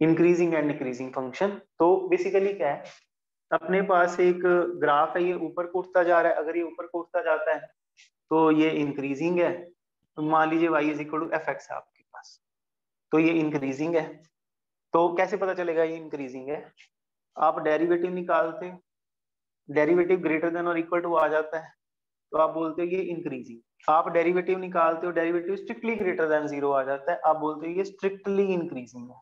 Increasing and decreasing function. तो basically क्या है, अपने पास एक ग्राफ है, ये ऊपर को उठता जा रहा है। अगर ये ऊपर को उठता जाता है तो ये इंक्रीजिंग है। तो मान लीजिए y is equal to f x है आपके पास, तो ये इंक्रीजिंग है। तो कैसे पता चलेगा ये इंक्रीजिंग है? आप डेरिवेटिव निकालते हो, डेरिवेटिव ग्रेटर देन और इक्वल टू आ जाता है तो आप बोलते हो ये इंक्रीजिंग। आप डेरिवेटिव निकालते हो, derivative strictly greater than zero आ जाता है, आप बोलते हो ये स्ट्रिक्टली इंक्रीजिंग है।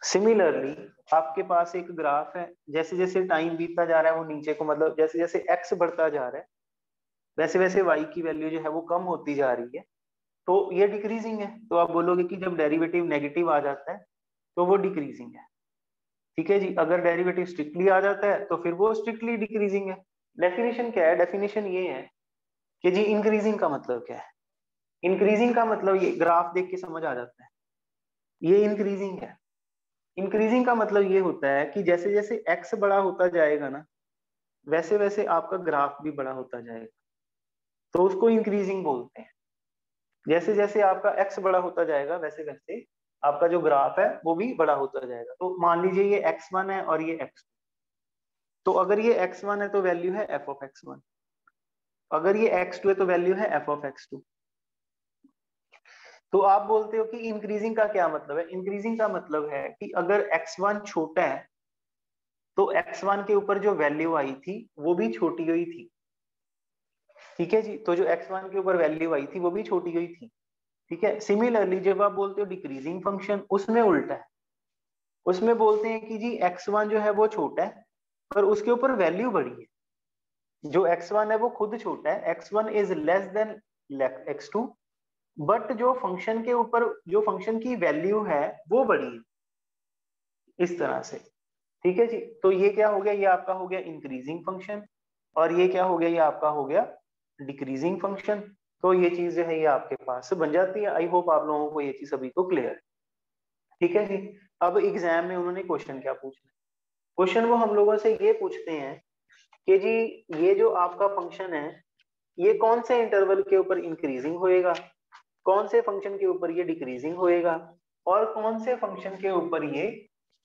सिमिलरली आपके पास एक ग्राफ है, जैसे जैसे टाइम बीतता जा रहा है वो नीचे को, मतलब जैसे जैसे x बढ़ता जा रहा है वैसे वैसे y की वैल्यू जो है वो कम होती जा रही है, तो ये डिक्रीजिंग है। तो आप बोलोगे कि जब डेरिवेटिव नेगेटिव आ जाता है तो वो डिक्रीजिंग है। ठीक है जी। अगर डेरिवेटिव स्ट्रिक्टली आ जाता है तो फिर वो स्ट्रिक्टली डिक्रीजिंग है। डेफिनेशन क्या है? डेफिनेशन ये है कि जी इंक्रीजिंग का मतलब क्या है। इंक्रीजिंग का मतलब ये ग्राफ देख के समझ आ जाता है, ये इंक्रीजिंग है। इंक्रीजिंग का मतलब ये होता है कि जैसे जैसे x बड़ा होता जाएगा ना, वैसे वैसे आपका ग्राफ भी बड़ा होता जाएगा, तो उसको इंक्रीजिंग बोलते हैं। जैसे जैसे आपका x बड़ा होता जाएगा वैसे वैसे आपका जो ग्राफ है वो भी बड़ा होता जाएगा। तो मान लीजिए ये x1 है और ये x2, तो अगर ये x1 है तो वैल्यू है f ऑफ x1, अगर ये x2 है तो वैल्यू है f ऑफ x2। तो आप बोलते हो कि इंक्रीजिंग का क्या मतलब है? इंक्रीजिंग का मतलब है कि अगर x1 छोटा है तो x1 के ऊपर जो वैल्यू आई थी वो भी छोटी हुई थी। ठीक है जी। तो जो x1 के ऊपर वैल्यू आई थी वो भी छोटी हुई थी। ठीक है। सिमिलरली जब आप बोलते हो डिक्रीजिंग फंक्शन, उसमें उल्टा है। उसमें बोलते हैं कि जी x1 जो है वो छोटा है पर उसके ऊपर वैल्यू बड़ी है। जो x1 है वो खुद छोटा है, x1 is less than x2, but जो फंक्शन के ऊपर जो फंक्शन की वैल्यू है वो बड़ी है, इस तरह से। ठीक है जी। तो ये क्या हो गया? ये आपका हो गया इंक्रीजिंग फंक्शन, और ये क्या हो गया? ये आपका हो गया डिक्रीजिंग फंक्शन। तो ये चीज जो है ये आपके पास बन जाती है। आई होप आप लोगों को ये चीज सभी को क्लियर है। ठीक है जी। अब एग्जाम में उन्होंने क्वेश्चन क्या पूछना? क्वेश्चन वो हम लोगों से ये पूछते हैं कि जी ये जो आपका फंक्शन है ये कौन से इंटरवल के ऊपर इंक्रीजिंग होएगा, कौन से फंक्शन के ऊपर ये डिक्रीजिंग होएगा, और कौन से फंक्शन के ऊपर ये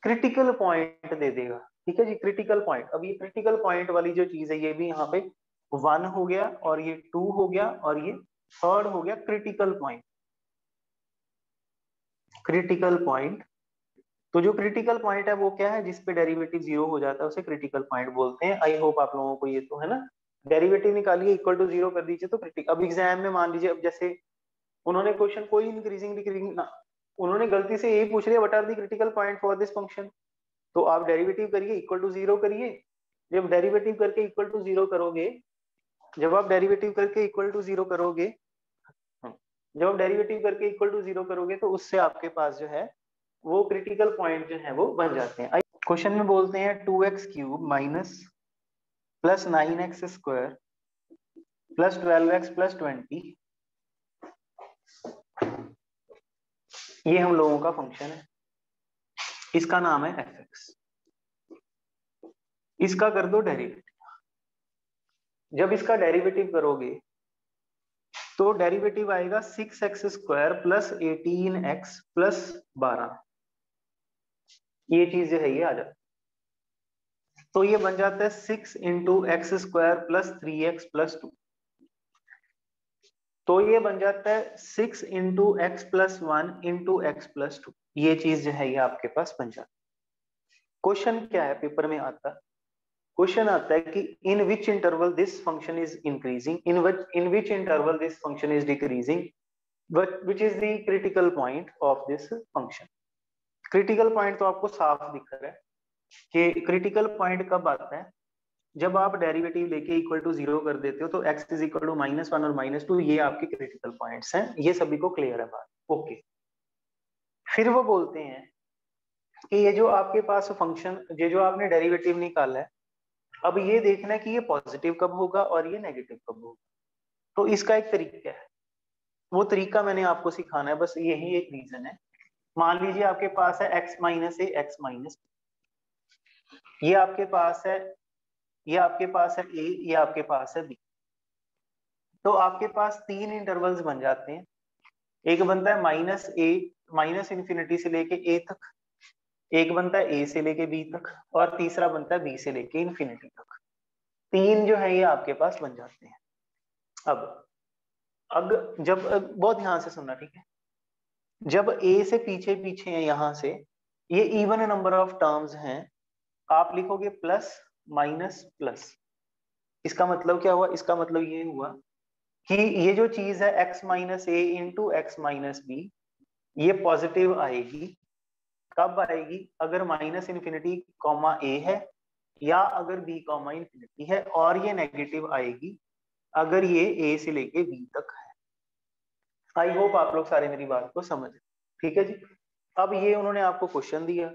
क्रिटिकल पॉइंट दे देगा। ठीक है जी। क्रिटिकल पॉइंट, अब ये क्रिटिकल पॉइंट वाली जो चीज है ये भी यहाँ पे 1 हो गया और ये 2 हो गया और ये 3rd हो गया क्रिटिकल पॉइंट। क्रिटिकल पॉइंट, तो जो क्रिटिकल पॉइंट है वो क्या है? जिस पे डेरिवेटिव 0 हो जाता है उसे क्रिटिकल पॉइंट बोलते हैं। आई होप आप लोगों को ये तो है ना। डेरिवेटिव निकालिए, इक्वल टू 0 कर दीजिए तो क्रिटिकल। अब एग्जाम में मान लीजिए, अब जैसे उन्होंने क्वेश्चन कोई इंक्रीजिंग डिक्रीजिंग ना, उन्होंने गलती से यही पूछ लिया what are the critical point for this function. तो आप डेरिवेटिव करिए, इक्वल टू 0 करिए। जब डेरिवेटिव करके इक्वल टू 0 करोगे, जब आप डेरिवेटिव करके इक्वल टू 0 करोगे, जब आप डेरिवेटिव करके इक्वल टू 0 करोगे तो उससे आपके पास जो है वो क्रिटिकल पॉइंट जो है वो बन जाते हैं। क्वेश्चन में बोलते हैं 2x³ minus plus 9x² plus 12x plus 20, ये हम लोगों का फंक्शन है, इसका नाम है f(x). इसका कर दो डेरिवेटिव। जब इसका डेरिवेटिव करोगे तो डेरिवेटिव आएगा 6x² प्लस 18x प्लस 12, ये चीज जो है ये आ जाती है। तो ये बन जाता है 6 into x² plus 3x plus 2, तो ये बन जाता है 6 into x plus 1 into x plus 2, ये चीज जो है ये आपके पास बन जाती है। क्वेश्चन क्या है पेपर में आता है? क्वेश्चन आता है कि in which interval this function is increasing, in which interval this function is decreasing, which is the critical point of this function. Critical point तो आपको साफ दिख रहा है कि क्रिटिकल पॉइंट कब आता है? जब आप डेरिवेटिव लेके इक्वल टू 0 कर देते हो तो x इज इक्वल टू -1 और -2, ये आपके क्रिटिकल पॉइंट्स हैं। ये सभी को क्लियर है बात? ओके। फिर वो बोलते हैं कि ये जो आपके पास फंक्शन, ये जो आपने डेरिवेटिव निकाला है, अब ये देखना है कि ये पॉजिटिव कब होगा और ये नेगेटिव कब होगा। तो इसका एक तरीका है, वो तरीका मैंने आपको सिखाना है, बस यही एक रीजन है। मान लीजिए आपके पास है x minus a x minus, ये आपके पास है, ये आपके पास है a, ये आपके पास है b। तो आपके पास 3 इंटरवल्स बन जाते हैं। एक बनता है -a, माइनस इन्फिनिटी से लेके a तक, एक बनता है ए से लेके बी तक और तीसरा बनता है बी से लेके इन्फिनिटी तक। तीन जो है ये आपके पास बन जाते हैं। अब जब बहुत ध्यान से सुनना, ठीक है, जब ए से पीछे पीछे है यहां से, ये इवन नंबर ऑफ टर्म्स हैं, आप लिखोगे प्लस माइनस प्लस। इसका मतलब क्या हुआ? इसका मतलब ये हुआ कि ये जो चीज है x माइनस ए इंटू एक्स माइनस बी, ये पॉजिटिव आएगी। कब आएगी? अगर माइनस इन्फिनिटी कॉमा ए है या अगर बी कॉमा इन्फिनिटी है, और ये नेगेटिव आएगी अगर ये ए से लेके बी तक है। आई होप आप लोग सारे मेरी बात को समझ, ठीक है जी। अब ये उन्होंने आपको क्वेश्चन दिया,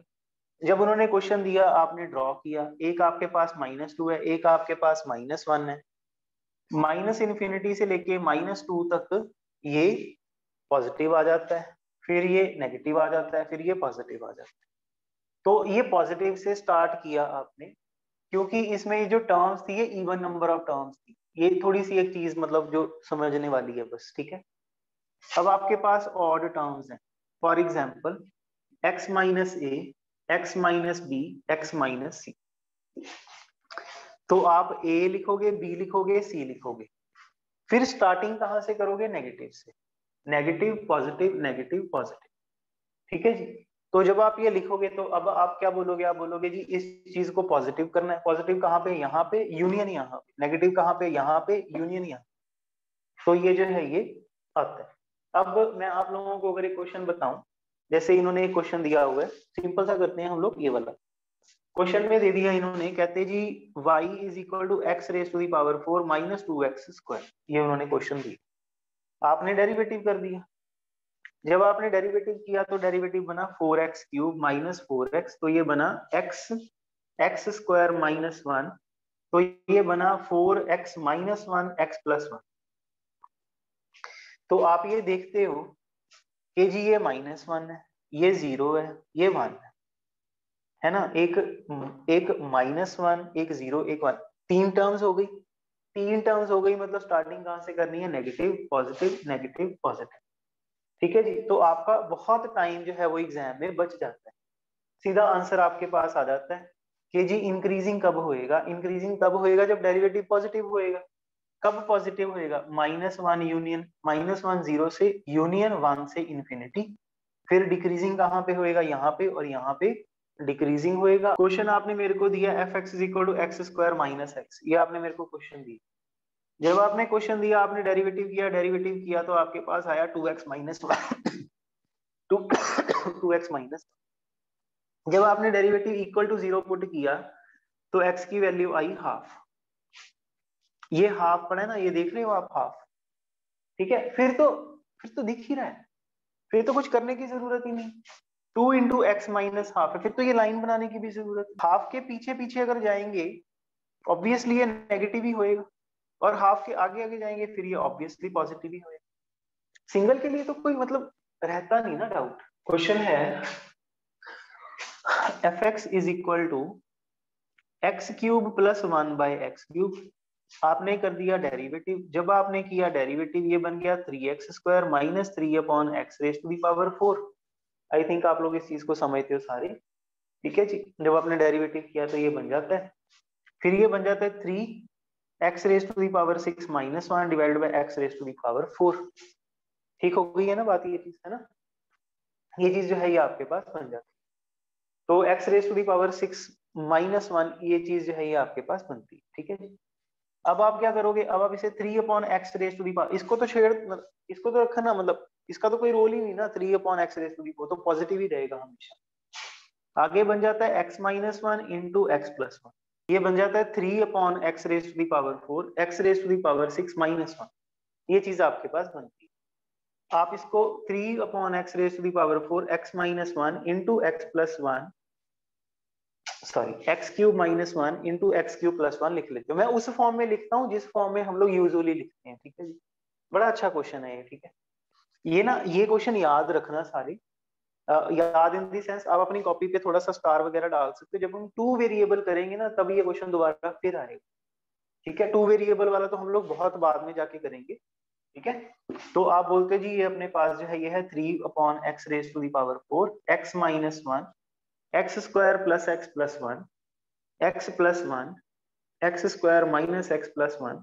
जब उन्होंने क्वेश्चन दिया आपने ड्रॉ किया, एक आपके पास -2 है, एक आपके पास -1 है। माइनस इन्फिनिटी से लेके -2 तक ये पॉजिटिव आ जाता है, फिर ये नेगेटिव आ जाता है, फिर ये पॉजिटिव आ जाता है। तो ये पॉजिटिव से स्टार्ट किया आपने, क्योंकि इसमें ये जो टर्म्स थी ये इवन नंबर ऑफ टर्म्स थी। ये थोड़ी सी एक चीज मतलब जो समझने वाली है बस, ठीक है। अब आपके पास ऑड टर्म्स हैं, for example x minus a, x minus b, x minus c. तो आप a लिखोगे, b लिखोगे, c लिखोगे, फिर स्टार्टिंग कहां से करोगे? नेगेटिव से। नेगेटिव पॉजिटिव नेगेटिव पॉजिटिव, ठीक है जी। तो जब आप ये लिखोगे तो अब आप क्या बोलोगे? आप बोलोगे जी इस चीज को पॉजिटिव करना है। पॉजिटिव कहां पे? यहाँ पे, यूनियन यहाँ पे। नेगेटिव कहां पे? यहाँ पे, यूनियन यहाँ। तो ये जो है ये आता है। अब मैं आप लोगों को अगर एक क्वेश्चन बताऊं, जैसे इन्होंने एक क्वेश्चन दिया हुआ है, सिंपल सा करते हैं हम लोग। ये वाला क्वेश्चन में दे दिया इन्होंने, कहते जी y is equal to x raise to the power 4 minus 2x square. ये उन्होंने क्वेश्चन दिया, आपने डेरिवेटिव कर दिया। जब आपने डेरिवेटिव किया तो डेरिवेटिव बना 4x क्यूब माइनस 4x, तो ये बना x स्क्वायर माइनस 1, तो ये बना 4x माइनस 1 x प्लस 1। तो आप ये देखते हो कि जी ये -1 है, ये 0 है, ये 1 है ना। एक -1, एक 0, एक 1, तीन टर्म्स हो गई। तीन टर्म्स हो गई मतलब स्टार्टिंग कहां से करनी है? नेगेटिव पॉजिटिव नेगेटिव पॉजिटिव, ठीक है जी। तो आपका बहुत टाइम जो है वो एग्जाम में बच जाता है। सीधा आंसर आपके पास आ जाता है कि जी इंक्रीजिंग कब होएगा? इंक्रीजिंग तब होएगा जब डेरिवेटिव पॉजिटिव होएगा। कब पॉजिटिव होएगा? -1 यूनियन, -1 0 से, यूनियन 1 से इन्फिनिटी। फिर डिक्रीजिंग कहाँ पे होएगा? यहाँ पे, और यहाँ पे डिक्रीजिंग होएगा। क्वेश्चन आपने मेरे को दिया f(x = x square minus x), ये आपने मेरे को क्वेश्चन दिया। जब आपने क्वेश्चन दिया, आपने डेरिवेटिव किया तो आपके पास आया 2x माइनस 2x माइनस। जब आपने डेरिवेटिव इक्वल टू 0 पुट किया तो x की वैल्यू आई हाफ। ये हाफ पड़ा है ना, ये देख रहे हो आप, हाफ, ठीक है। फिर तो दिख ही रहा है, फिर तो कुछ करने की जरूरत ही नहीं। 2 इंटू एक्स माइनस हाफ है, फिर तो ये लाइन बनाने की भी जरूरत। हाफ के पीछे पीछे अगर जाएंगे ऑब्वियसली ये नेगेटिव ही होएगा, और हाफ के आगे आगे जाएंगे फिर ये ऑब्वियसली पॉजिटिव ही होएगा। सिंगल के लिए तो कोई मतलब रहता नहीं ना डाउट। क्वेश्चन है f(x = x cube plus 1 by x cube. आपने कर दिया डेरिवेटिव, जब आपने किया डेरिवेटिव ये बन गया 3x square minus 3/x⁴। I think आप लोग इस चीज को समझते हो सारे, ठीक है जी। जब आपने डेरिवेटिव किया तो ये बन जाता है, फिर ये बन जाता है 3x⁻6 minus 1 divided by x⁴। ठीक हो गई है ना बात? ये चीज है ना, ये चीज जो है ये आपके पास बन जाती है। तो x⁻6 माइनस 1 ये चीज जो है ये आपके पास बनती है, ठीक है जी। अब आप क्या करोगे? अब आप इसे 3/x⁻, इसको तो इसको तो रखना, मतलब इसका तो कोई रोल ही नहीं ना। 3/x⁻, तो पॉजिटिव ही रहेगा हमेशा। आगे बन जाता है x minus 1 into x plus 1, ये बन जाता है 3/x⁴, x⁻6 माइनस 1, ये चीज आपके पास बनती है। आप इसको 3/x⁴, x minus 1 into x plus 1, sorry x³ - 1 into x³ + 1 लिख लेते हो। मैं उस फॉर्म में लिखता हूँ जिस फॉर्म में हम लोग यूजुअली लिखते हैं, ठीक है जी। बड़ा अच्छा क्वेश्चन है ये, ठीक है। ये ना, ये क्वेश्चन याद रखना सारे, याद इन दी सेंस आप अपनी कॉपी पे थोड़ा सा स्टार वगैरह डाल सकते हो। जब हम 2 वेरिएबल करेंगे ना तब ये क्वेश्चन दोबारा फिर आएगा, ठीक है। 2 वेरिएबल वाला तो हम लोग बहुत बाद में जाके करेंगे, ठीक है। तो आप बोलते जी ये अपने पास जो है ये है 3/x⁴, x minus 1 x square plus x plus one, x plus one, x square minus x plus one,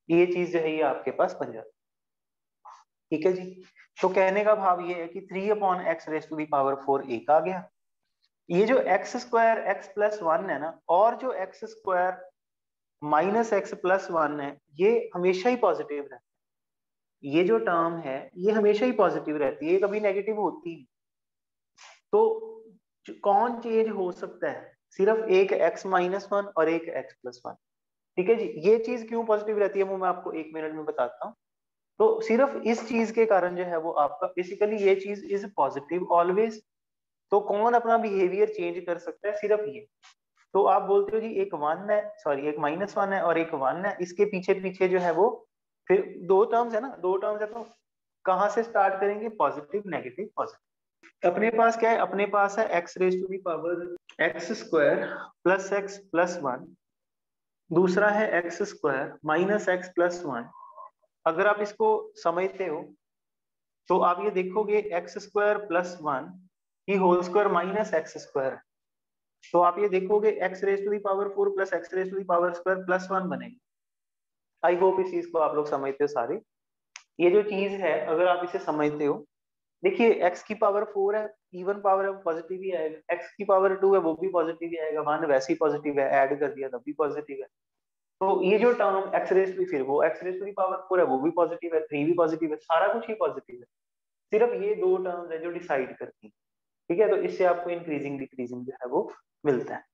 ये चीज जो है ये आपके पास बन जाती है। ठीक है जी। तो कहने का भाव ये है कि 3/x⁴ एक आ गया। ये जो x square x plus one है ना, और जो x square minus x plus one है, ये हमेशा ही पॉजिटिव रहता है। ये जो टर्म है ये हमेशा ही पॉजिटिव रहती है, ये कभी नेगेटिव होती नहीं। तो कौन चेंज हो सकता है? सिर्फ एक x माइनस वन और एक x प्लस वन। ठीक है जी। ये चीज क्यों पॉजिटिव रहती है वो मैं आपको 1 मिनट में बताता हूँ। तो सिर्फ इस चीज के कारण जो है वो आपका बेसिकली ये चीज इज पॉजिटिव ऑलवेज। तो कौन अपना बिहेवियर चेंज कर सकता है? सिर्फ ये। तो आप बोलते हो जी एक वन है, सॉरी एक माइनस वन है और एक वन है, इसके पीछे पीछे जो है वो फिर दो टर्म्स है ना, दो टर्म्स है, तो कहाँ से स्टार्ट करेंगे? Positive negative positive. अपने पास क्या है? अपने पास है x⁴ plus x plus one, दूसरा है x² minus x plus one. अगर आप इसको समझते हो तो आप ये देखोगे x² प्लस वन की होल स्क्वायर माइनस x²। तो आप ये देखोगे x⁴ plus x⁴ plus one बनेगा। आई होप इस चीज को आप लोग समझते हो सारे। ये जो चीज है अगर आप इसे समझते हो, देखिए x⁴ है, इवन पावर है पॉजिटिव ही आएगा, x⁴ है वो भी पॉजिटिव ही आएगा, वन वैसे ही पॉजिटिव है, ऐड कर दिया तब भी पॉजिटिव है। तो ये जो टर्म फिर वो x⁴ है वो भी पॉजिटिव है, 3 भी पॉजिटिव है, सारा कुछ ही पॉजिटिव है। सिर्फ ये दो टर्म्स है जो डिसाइड करती है। ठीक है, तो इससे आपको इंक्रीजिंग डिक्रीजिंग जो है वो मिलता है।